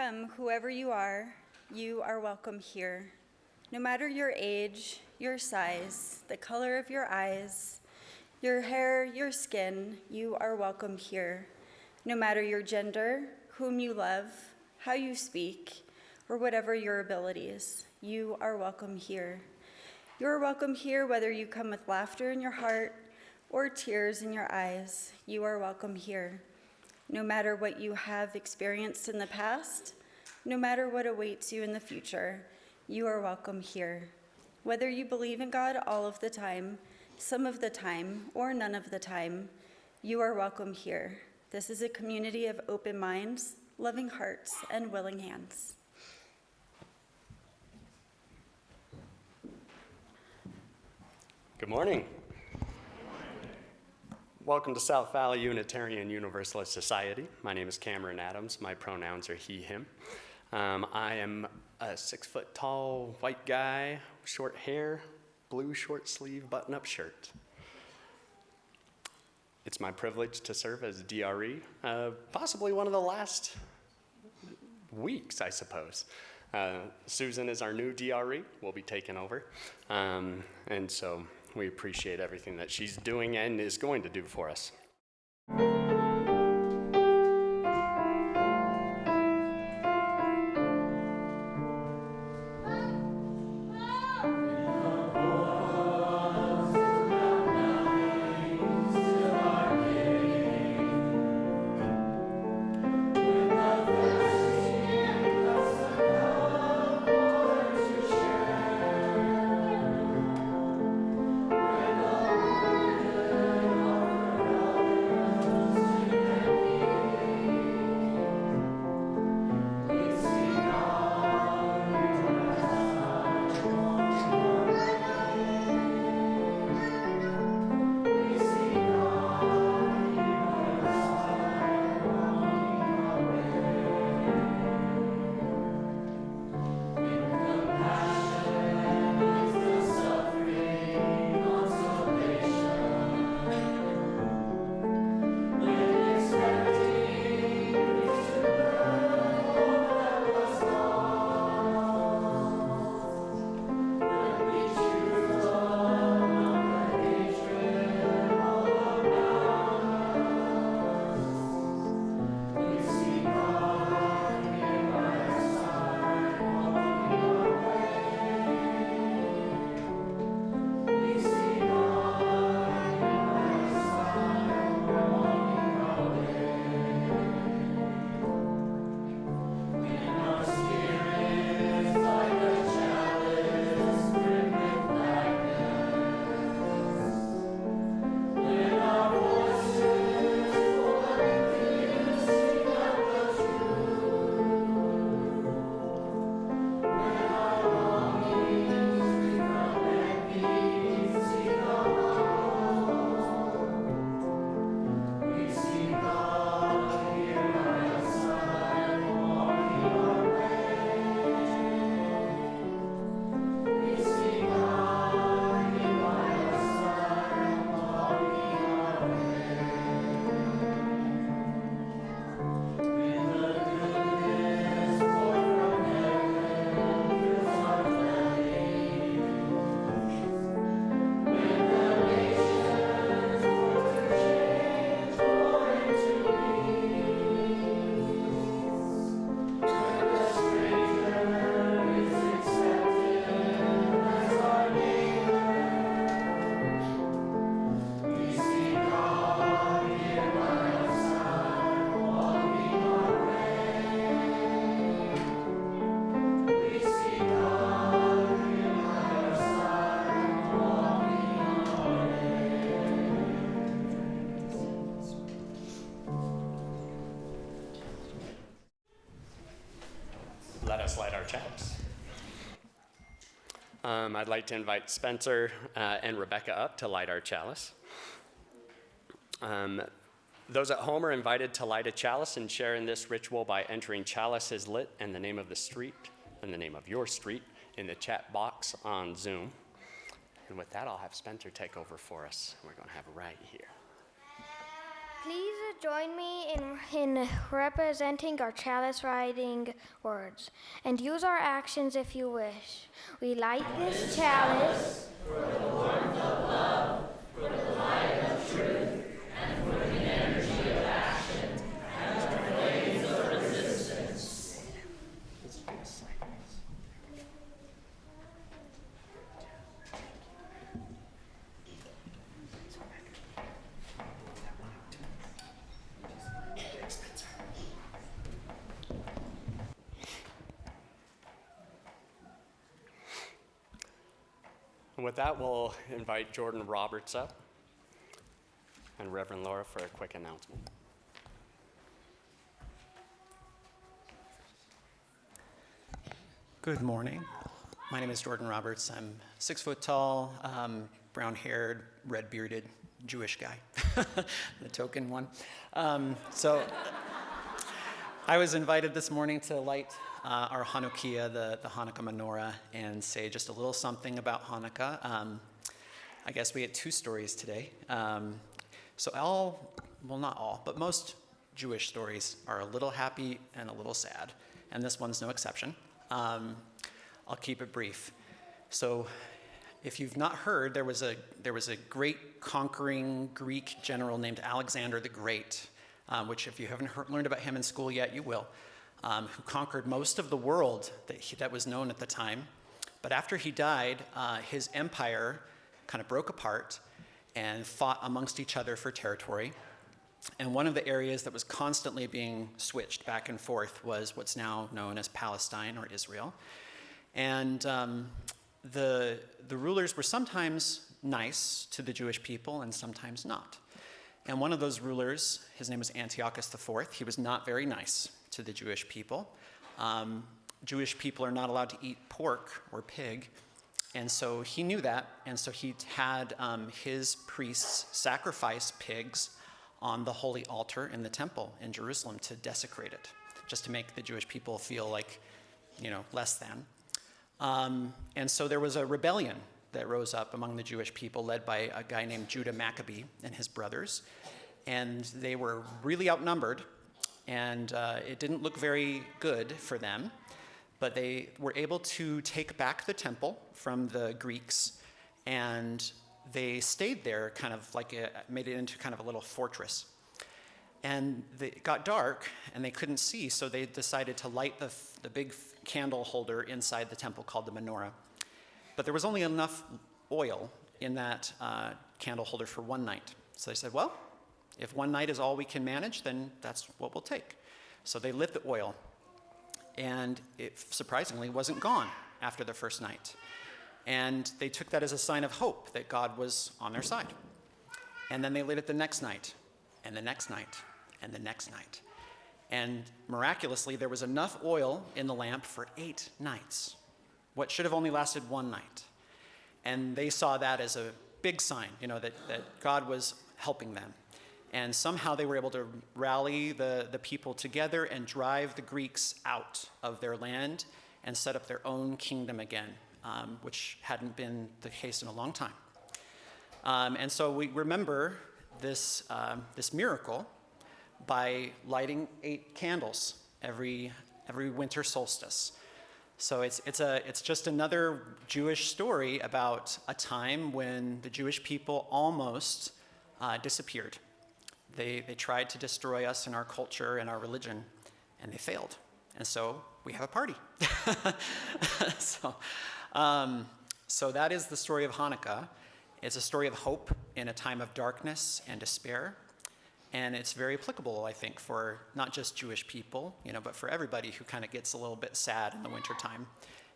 Come, whoever you are welcome here. No matter your age, your size, the color of your eyes, your hair, your skin, you are welcome here. No matter your gender, whom you love, how you speak, or whatever your abilities, you are welcome here. You are welcome here whether you come with laughter in your heart or tears in your eyes. You are welcome here. No matter what you have experienced in the past, no matter what awaits you in the future, you are welcome here. Whether you believe in God all of the time, some of the time, or none of the time, you are welcome here. This is a community of open minds, loving hearts, and willing hands. Good morning. Welcome to South Valley Unitarian Universalist Society. My name is Cameron Adams. My pronouns are he, him. I am a 6-foot-tall white guy, short hair, blue short sleeve button-up shirt. It's my privilege to serve as DRE, possibly one of the last weeks, I suppose. Susan is our new DRE. We'll be taking over. And so we appreciate everything that she's doing and is going to do for us. Let us light our chalice. I'd like to invite Spencer and Rebecca up to light our chalice. Those at home are invited to light a chalice and share in this ritual by entering chalices lit and the name of the street and the name of your street in the chat box on Zoom. And with that, I'll have Spencer take over for us. We're going to have it right here. Please join me in representing our chalice riding words, and use our actions if you wish. We light this chalice And with that, we'll invite Jordan Roberts up and Reverend Laura for a quick announcement. Good morning. My name is Jordan Roberts. I'm 6 foot tall, brown-haired, red-bearded Jewish guy, the token one. So I was invited this morning to light our Hanukkah, the Hanukkah menorah, and say just a little something about Hanukkah. I guess we had 2 stories today. So not all, but most Jewish stories are a little happy and a little sad, and this one's no exception. I'll keep it brief. So if you've not heard, there was a great conquering Greek general named Alexander the Great, which if you haven't learned about him in school yet, you will, who conquered most of the world that was known at the time. But after he died, his empire kind of broke apart and fought amongst each other for territory. And one of the areas that was constantly being switched back and forth was what's now known as Palestine or Israel. And the rulers were sometimes nice to the Jewish people and sometimes not. And one of those rulers, his name was Antiochus IV, he was not very nice to the Jewish people. Jewish people are not allowed to eat pork or pig, and so he knew that, and so he had his priests sacrifice pigs on the holy altar in the temple in Jerusalem to desecrate it, just to make the Jewish people feel like, less than. And so there was a rebellion that rose up among the Jewish people led by a guy named Judah Maccabee and his brothers. And they were really outnumbered, and it didn't look very good for them. But they were able to take back the temple from the Greeks, and they stayed there, kind of like made it into kind of a little fortress. And it got dark, and they couldn't see, so they decided to light the big candle holder inside the temple called the menorah. But there was only enough oil in that candle holder for one night. So they said, well, if one night is all we can manage, then that's what we'll take. So they lit the oil, and it surprisingly wasn't gone after the first night. And they took that as a sign of hope that God was on their side. And then they lit it the next night, and the next night, and the next night. And miraculously, there was enough oil in the lamp for 8 nights, what should have only lasted one night. And they saw that as a big sign, that God was helping them. And somehow they were able to rally the people together and drive the Greeks out of their land and set up their own kingdom again, which hadn't been the case in a long time. And so we remember this miracle by lighting 8 candles every winter solstice. So it's just another Jewish story about a time when the Jewish people almost disappeared. They tried to destroy us and our culture and our religion, and they failed. And so we have a party. So that is the story of Hanukkah. It's a story of hope in a time of darkness and despair. And it's very applicable, I think, for not just Jewish people, but for everybody who kind of gets a little bit sad in the wintertime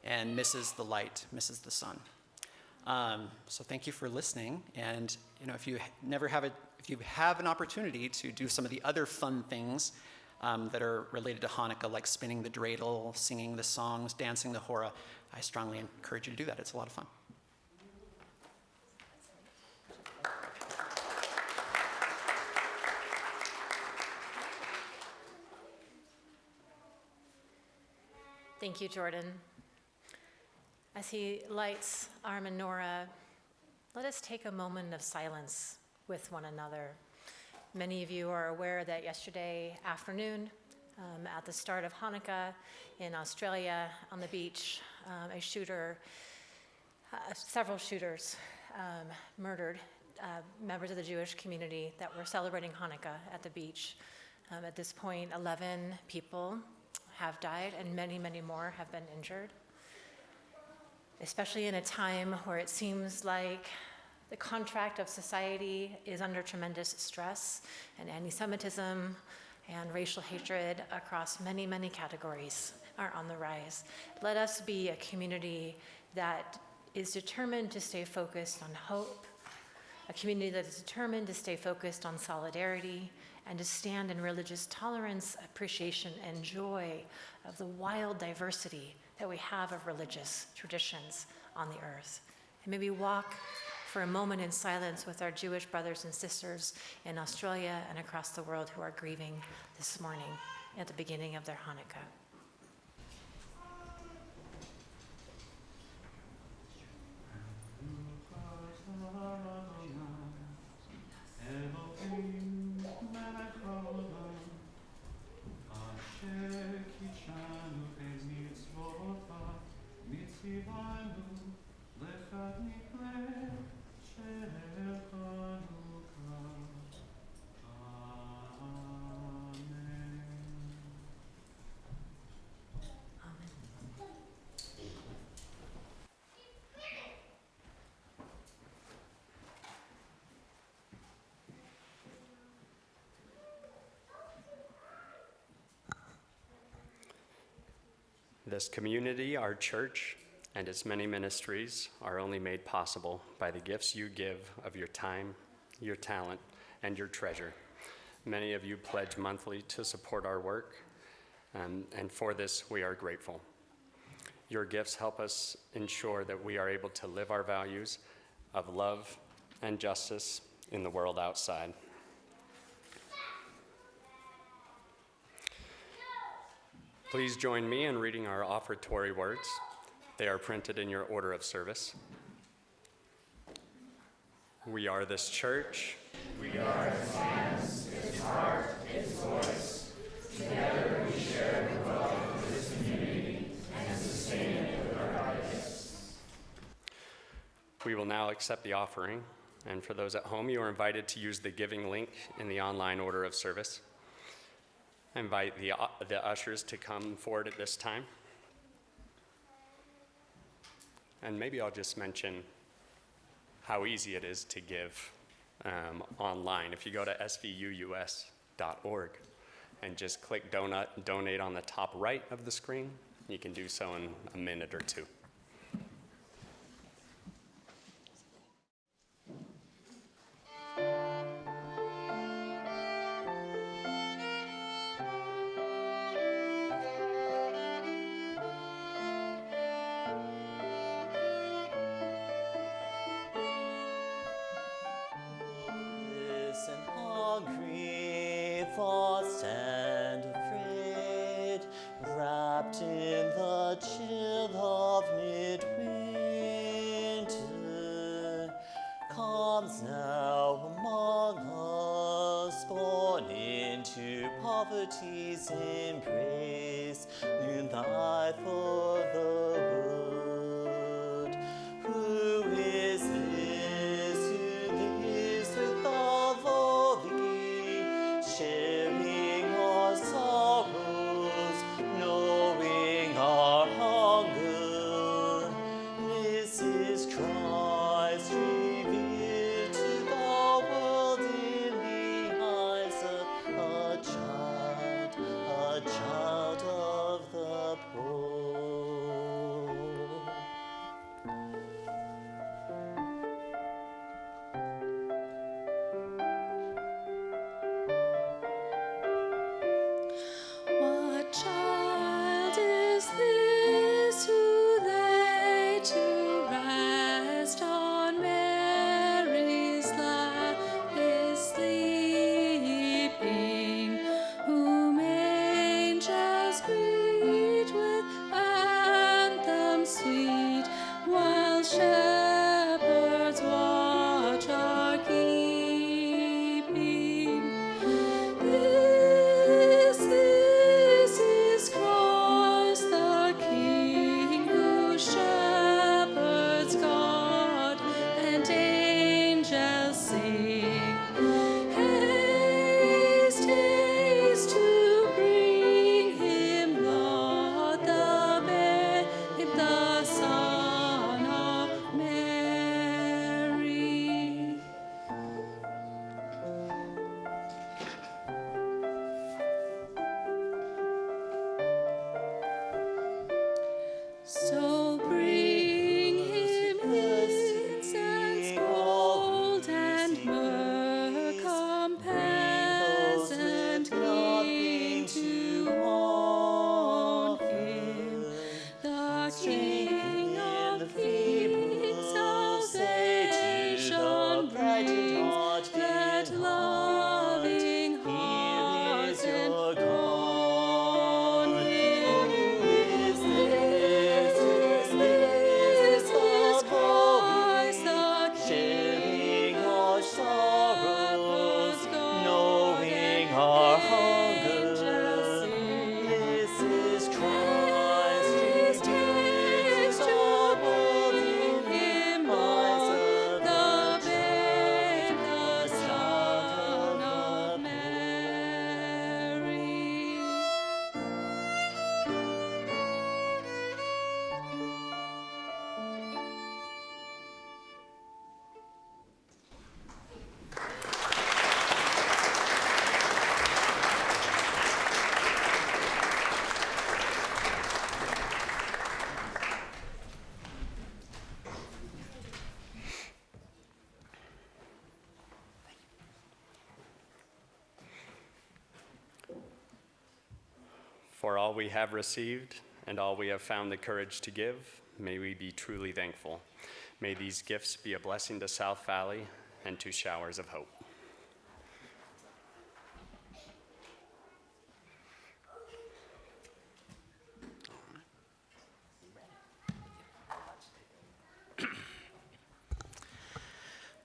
and misses the light, misses the sun. So thank you for listening. And if you have an opportunity to do some of the other fun things that are related to Hanukkah, like spinning the dreidel, singing the songs, dancing the hora, I strongly encourage you to do that. It's a lot of fun. Thank you, Jordan. As he lights our menorah, let us take a moment of silence with one another Many of you are aware that yesterday afternoon, at the start of Hanukkah in Australia on the beach, several shooters murdered members of the Jewish community that were celebrating Hanukkah at the beach. At this point, 11 people have died and many, many more have been injured. Especially in a time where it seems like the contract of society is under tremendous stress, and anti-Semitism and racial hatred across many, many categories are on the rise. Let us be a community that is determined to stay focused on hope, a community that is determined to stay focused on solidarity, and to stand in religious tolerance, appreciation, and joy of the wild diversity that we have of religious traditions on the earth. And maybe walk for a moment in silence with our Jewish brothers and sisters in Australia and across the world who are grieving this morning at the beginning of their Hanukkah. This community, our church, and its many ministries are only made possible by the gifts you give of your time, your talent, and your treasure. Many of you pledge monthly to support our work, and for this we are grateful. Your gifts help us ensure that we are able to live our values of love and justice in the world outside. Please join me in reading our offertory words. They are printed in your order of service. We are this church. We are its hands, its heart, its voice. Together we share the wealth of this community and sustain it with our gifts. We will now accept the offering, and for those at home, you are invited to use the giving link in the online order of service. I invite the ushers to come forward at this time. And maybe I'll just mention how easy it is to give online. If you go to svuus.org and just click donate on the top right of the screen, you can do so in a minute or two. Hungry, lost and afraid, wrapped in the chill of midwinter, comes now among us, born into poverty's embrace, unified for the world. Who is this who lives with the lowly, sharing our sorrows, knowing our hunger? This is Christ revealed to the world in the eyes of a child of the poor. loving Here heart is and your God. on him. Who is this? This is the Christ Holy, the sharing King, our the sorrows, shepherd's God, knowing and our angels hunger. sing. This is Christ Praise, who takes take our joy burden, in him, eyes Lord, of the the babe, child, the the Son child of of the Mary. For all we have received and all we have found the courage to give, may we be truly thankful. May these gifts be a blessing to South Valley and to Showers of Hope.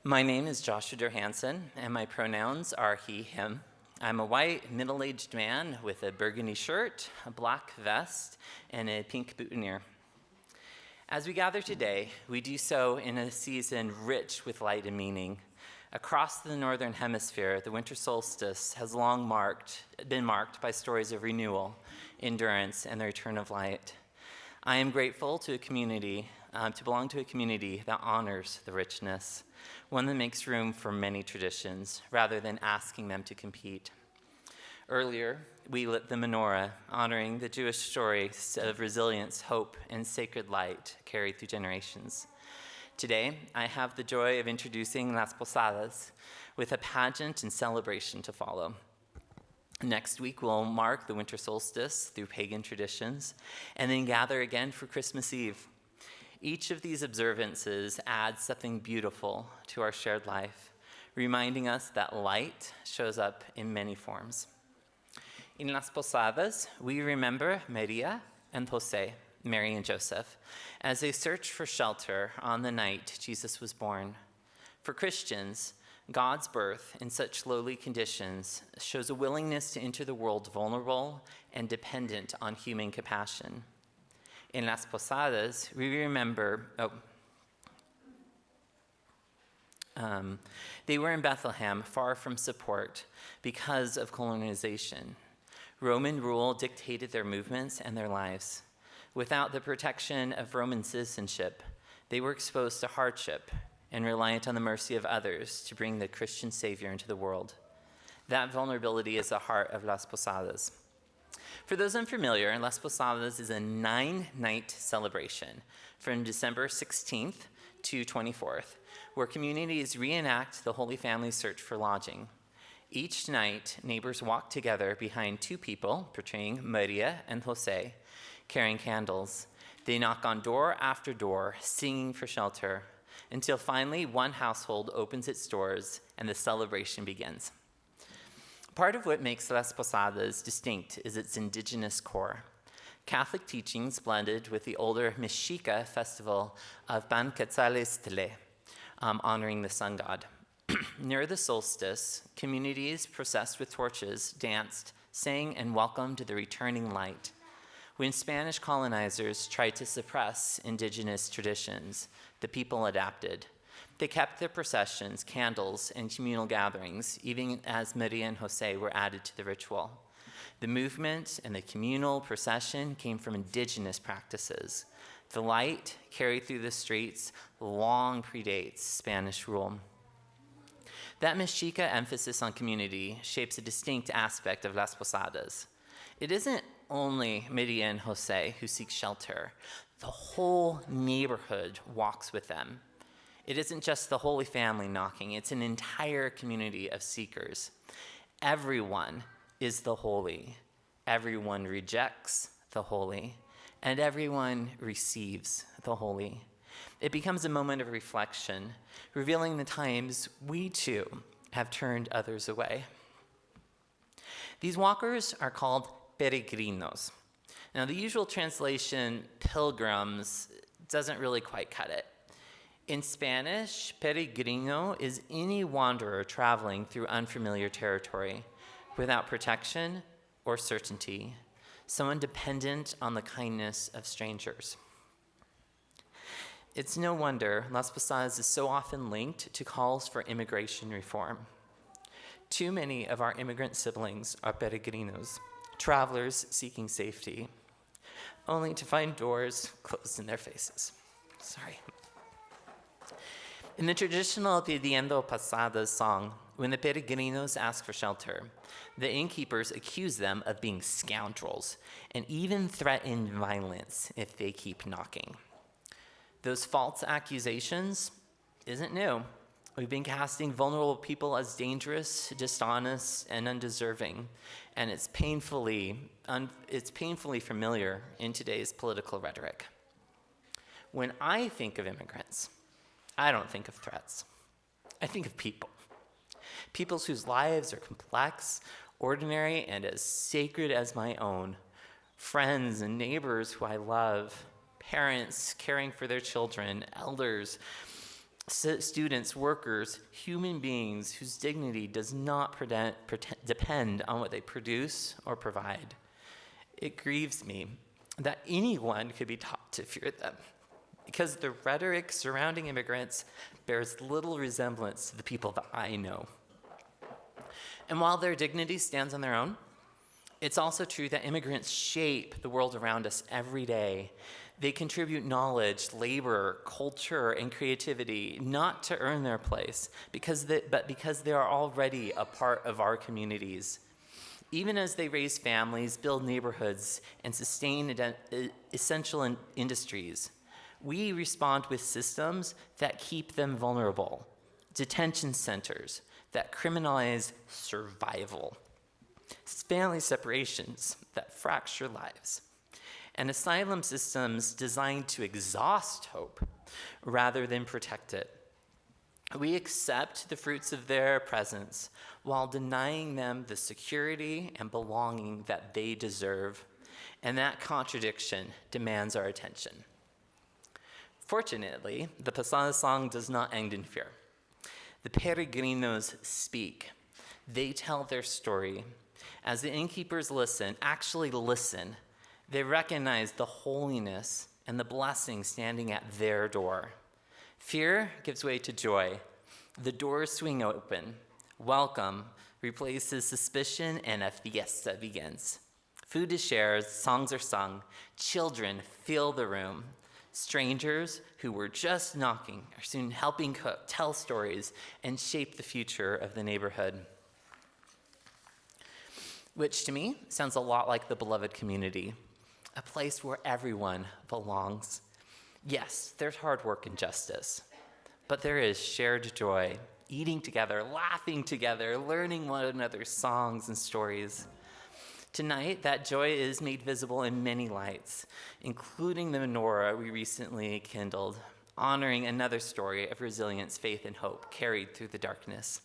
My name is Joshua Derhansen, and my pronouns are he, him. I'm a white, middle-aged man with a burgundy shirt, a black vest, and a pink boutonniere. As we gather today, we do so in a season rich with light and meaning. Across the northern hemisphere, the winter solstice has long been marked by stories of renewal, endurance, and the return of light. I am grateful to belong to a community that honors the richness, one that makes room for many traditions rather than asking them to compete. Earlier, we lit the menorah, honoring the Jewish stories of resilience, hope, and sacred light carried through generations. Today, I have the joy of introducing Las Posadas with a pageant and celebration to follow. Next week, we'll mark the winter solstice through pagan traditions, and then gather again for Christmas Eve. Each of these observances adds something beautiful to our shared life, reminding us that light shows up in many forms. In Las Posadas, we remember Maria and Jose, Mary and Joseph, as they search for shelter on the night Jesus was born. For Christians, God's birth in such lowly conditions shows a willingness to enter the world vulnerable and dependent on human compassion. In Las Posadas, we remember, they were in Bethlehem, far from support because of colonization. Roman rule dictated their movements and their lives. Without the protection of Roman citizenship, they were exposed to hardship and reliant on the mercy of others to bring the Christian Savior into the world. That vulnerability is the heart of Las Posadas. For those unfamiliar, Las Posadas is a 9-night celebration from December 16th to 24th, where communities reenact the Holy Family's search for lodging. Each night, neighbors walk together behind two people, portraying Maria and Jose, carrying candles. They knock on door after door, singing for shelter, until finally one household opens its doors and the celebration begins. Part of what makes Las Posadas distinct is its indigenous core. Catholic teachings blended with the older Mexica festival of Pan Quetzalistele, honoring the sun god. Near the solstice, communities processed with torches, danced, sang, and welcomed the returning light. When Spanish colonizers tried to suppress indigenous traditions, the people adapted. They kept their processions, candles, and communal gatherings, even as Maria and Jose were added to the ritual. The movement and the communal procession came from indigenous practices. The light carried through the streets long predates Spanish rule. That Mexica emphasis on community shapes a distinct aspect of Las Posadas. It isn't only Maria and Jose who seek shelter. The whole neighborhood walks with them. It isn't just the Holy Family knocking, it's an entire community of seekers. Everyone is the holy. Everyone rejects the holy. And everyone receives the holy. It becomes a moment of reflection, revealing the times we too have turned others away. These walkers are called peregrinos. Now, the usual translation, pilgrims, doesn't really quite cut it. In Spanish, peregrino is any wanderer traveling through unfamiliar territory without protection or certainty, someone dependent on the kindness of strangers. It's no wonder Las Posadas is so often linked to calls for immigration reform. Too many of our immigrant siblings are peregrinos, travelers seeking safety, only to find doors closed in their faces. Sorry. In the traditional Pidiendo Posadas song, when the peregrinos ask for shelter, the innkeepers accuse them of being scoundrels and even threaten violence if they keep knocking. Those false accusations isn't new. We've been casting vulnerable people as dangerous, dishonest, and undeserving, and it's painfully familiar in today's political rhetoric. When I think of immigrants, I don't think of threats. I think of people. Peoples whose lives are complex, ordinary, and as sacred as my own. Friends and neighbors who I love. Parents caring for their children. Elders, students, workers, human beings whose dignity does not depend on what they produce or provide. It grieves me that anyone could be taught to fear them, because the rhetoric surrounding immigrants bears little resemblance to the people that I know. And while their dignity stands on their own, it's also true that immigrants shape the world around us every day. They contribute knowledge, labor, culture, and creativity, not to earn their place, but because they are already a part of our communities. Even as they raise families, build neighborhoods, and sustain essential industries, we respond with systems that keep them vulnerable, detention centers that criminalize survival, family separations that fracture lives, and asylum systems designed to exhaust hope rather than protect it. We accept the fruits of their presence while denying them the security and belonging that they deserve, and that contradiction demands our attention. Fortunately, the Posada song does not end in fear. The peregrinos speak. They tell their story. As the innkeepers actually listen, they recognize the holiness and the blessing standing at their door. Fear gives way to joy. The doors swing open. Welcome replaces suspicion, and a fiesta begins. Food is shared, songs are sung, children fill the room. Strangers who were just knocking are soon helping cook, tell stories, and shape the future of the neighborhood. Which to me sounds a lot like the beloved community, a place where everyone belongs. Yes, there's hard work and justice, but there is shared joy, eating together, laughing together, learning one another's songs and stories. Tonight, that joy is made visible in many lights, including the menorah we recently kindled, honoring another story of resilience, faith, and hope carried through the darkness.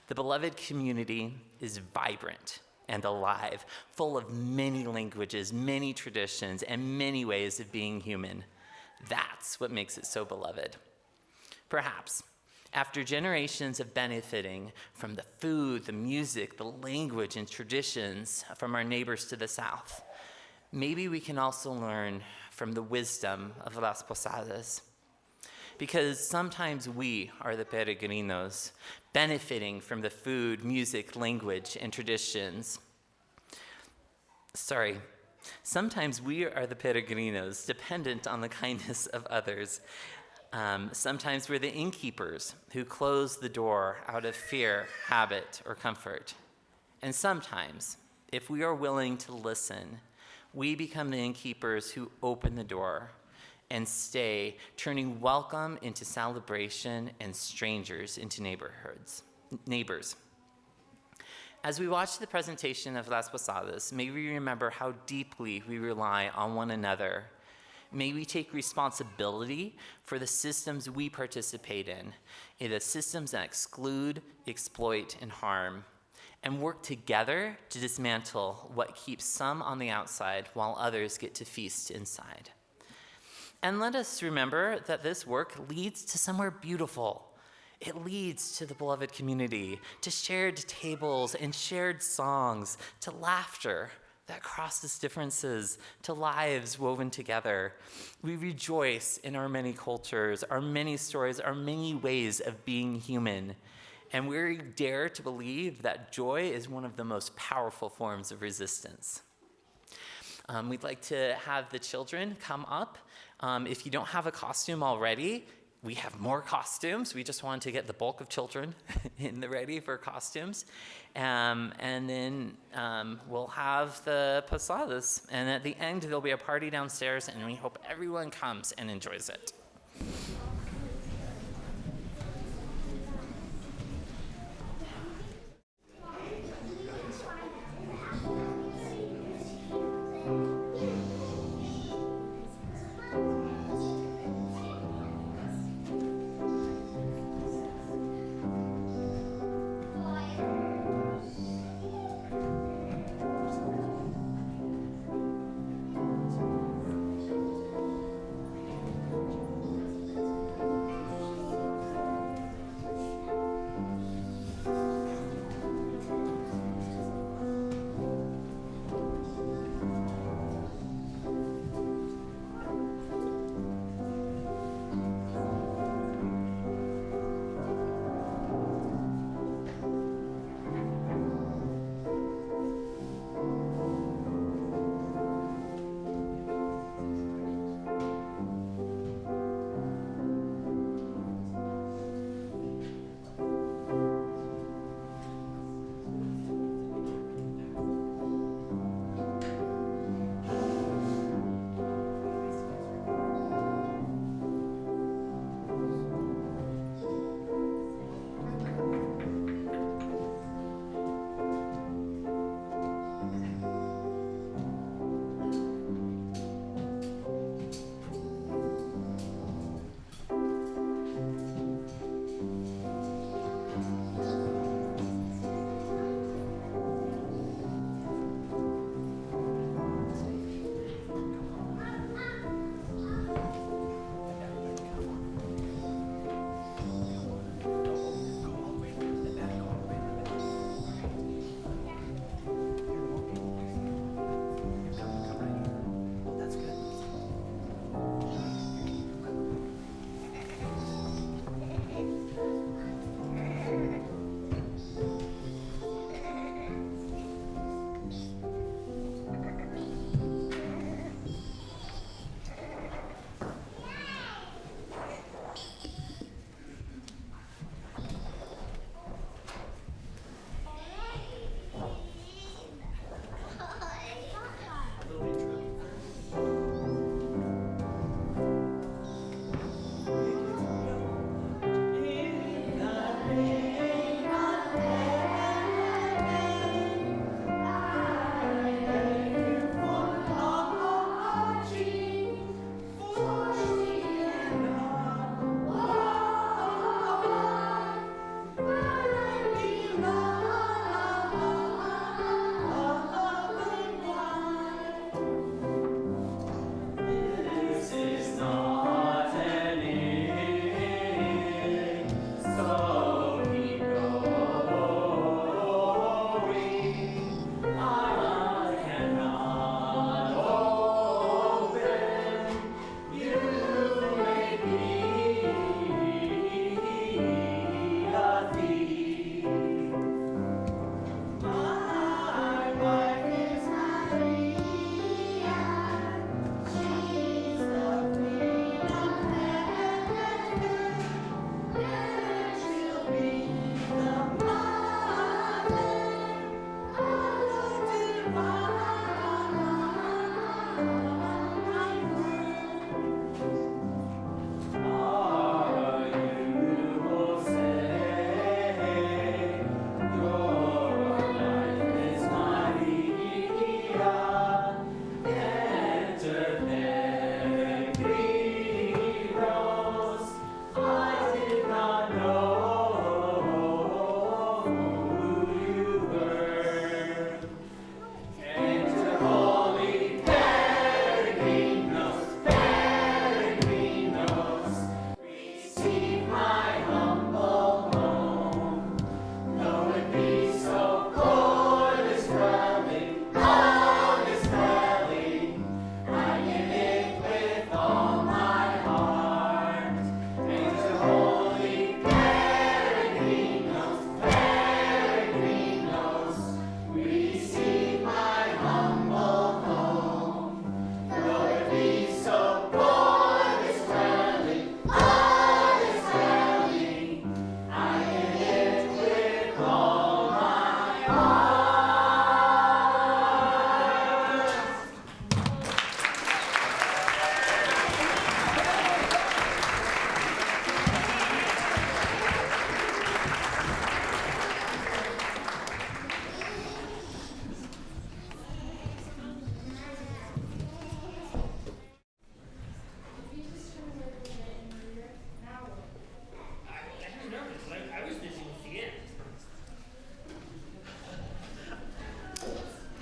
The beloved community is vibrant and alive, full of many languages, many traditions, and many ways of being human. That's what makes it so beloved. Perhaps, after generations of benefiting from the food, the music, the language, and traditions from our neighbors to the south, maybe we can also learn from the wisdom of Las Posadas. Because sometimes we are the peregrinos, benefiting from the food, music, language, and traditions. Sometimes we are the peregrinos, dependent on the kindness of others. Sometimes we're the innkeepers who close the door out of fear, habit, or comfort. And sometimes, if we are willing to listen, we become the innkeepers who open the door and stay, turning welcome into celebration and strangers into neighbors. As we watch the presentation of Las Posadas, may we remember how deeply we rely on one another. May we take responsibility for the systems we participate in the systems that exclude, exploit, and harm, and work together to dismantle what keeps some on the outside while others get to feast inside. And let us remember that this work leads to somewhere beautiful. It leads to the beloved community, to shared tables and shared songs, to laughter that crosses differences, to lives woven together. We rejoice in our many cultures, our many stories, our many ways of being human. And we dare to believe that joy is one of the most powerful forms of resistance. We'd like to have the children come up. If you don't have a costume already, we have more costumes. We just wanted to get the bulk of children ready for costumes. And then we'll have the Posadas. And at the end, there'll be a party downstairs, and we hope everyone comes and enjoys it.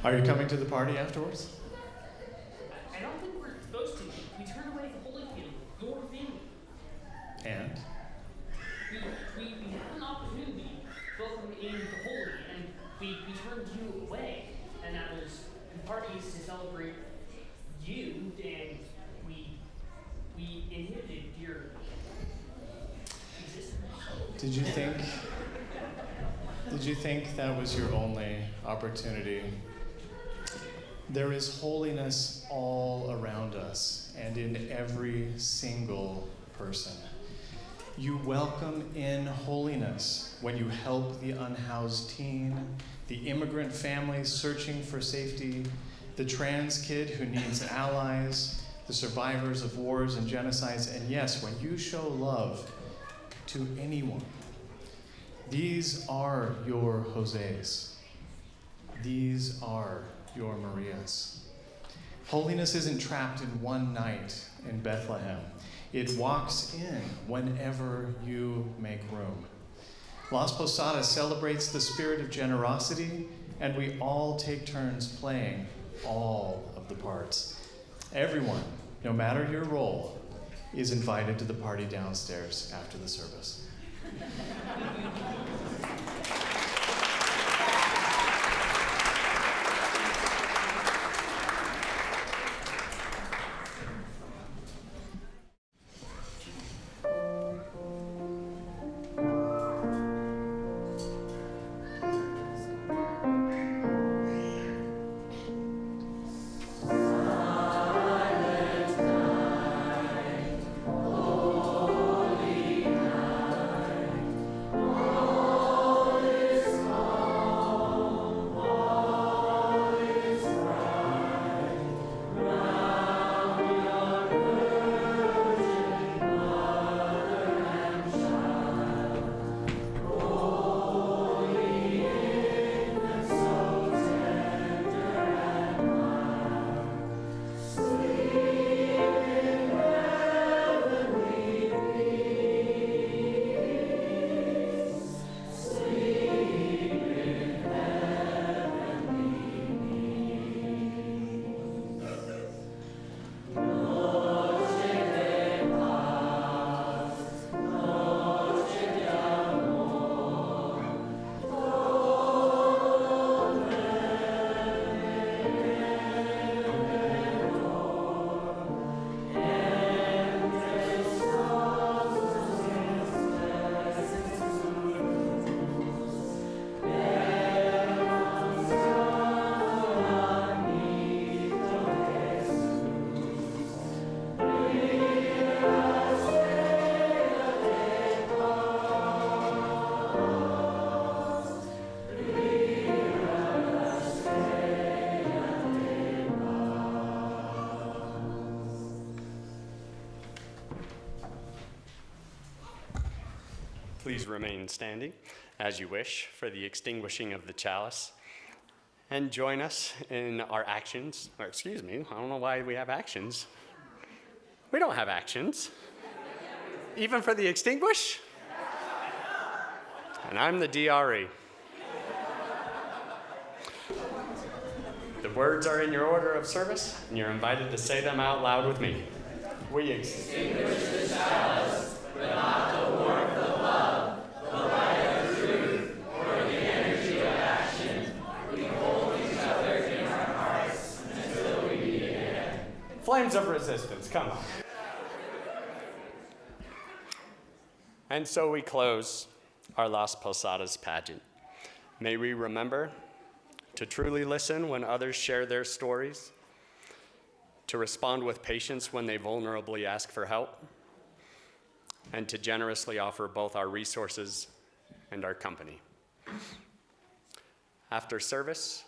Are you coming to the party afterwards? I don't think we're supposed to. We turned away the Holyfield, your family. And? We had an opportunity, both in the holy, and we turned you away. And that was the parties to celebrate you, and we inhibited your existence. Did you think that was your only opportunity? There is holiness all around us and in every single person. You welcome in holiness when you help the unhoused teen, the immigrant families searching for safety, the trans kid who needs allies, the survivors of wars and genocides, and yes, when you show love to anyone. These are your Jose's. These are your Marias. Holiness isn't trapped in one night in Bethlehem. It walks in whenever you make room. Las Posadas celebrates the spirit of generosity, and we all take turns playing all of the parts. Everyone, no matter your role, is invited to the party downstairs after the service. Please remain standing as you wish for the extinguishing of the chalice. And join us in our actions, or excuse me, I don't know why we have actions. We don't have actions. Even for the extinguish? And I'm the DRE. The words are in your order of service, and you're invited to say them out loud with me. We extinguish the chalice, but not the warmth of love, the light of truth, or the energy of action. We hold each other in our hearts until we meet again. Flames of resistance, come on. And so we close our Las Posadas pageant. May we remember to truly listen when others share their stories, to respond with patience when they vulnerably ask for help, and to generously offer both our resources and our company. After service,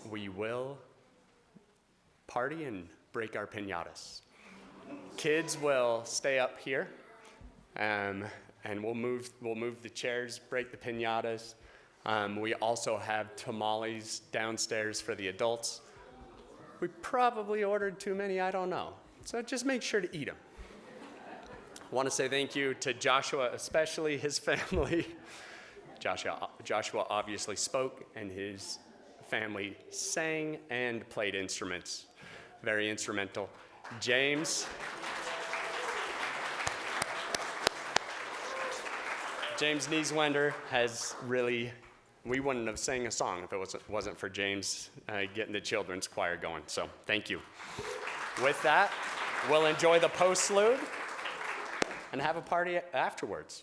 we will party and break our piñatas. Kids will stay up here, and we'll move the chairs, break the piñatas. We also have tamales downstairs for the adults. We probably ordered too many, I don't know. So just make sure to eat them. I want to say thank you to Joshua, especially his family. Joshua obviously spoke, and his family sang and played instruments. Very instrumental. James Nieswender has really, we wouldn't have sang a song if it wasn't for James getting the children's choir going. So thank you. With that, we'll enjoy the postlude and have a party afterwards.